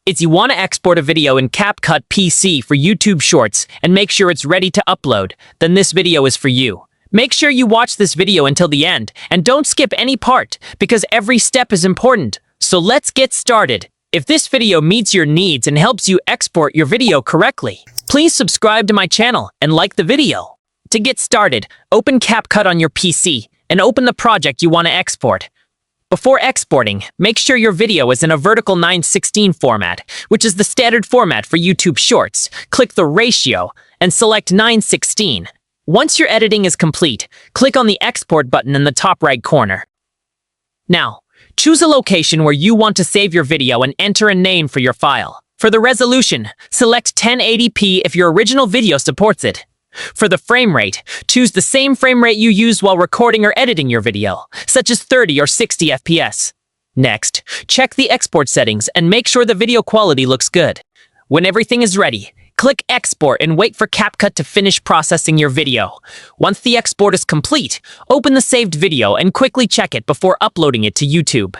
is you want to export a video in CapCut PC for YouTube Shorts and make sure it's ready to upload, then this video is for you. Make sure you watch this video until the end and don't skip any part because every step is important. So let's get started. If this video meets your needs and helps you export your video correctly, please subscribe to my channel and like the video. To get started, open CapCut on your PC and open the project you want to export. Before exporting, make sure your video is in a vertical 9:16 format, which is the standard format for YouTube Shorts. Click the ratio and select 9:16. Once your editing is complete, click on the export button in the top right corner. Now, choose a location where you want to save your video and enter a name for your file. For the resolution, select 1080p if your original video supports it. For the frame rate, choose the same frame rate you used while recording or editing your video, such as 30 or 60 FPS. Next, check the export settings and make sure the video quality looks good. When everything is ready, click Export and wait for CapCut to finish processing your video. Once the export is complete, open the saved video and quickly check it before uploading it to YouTube.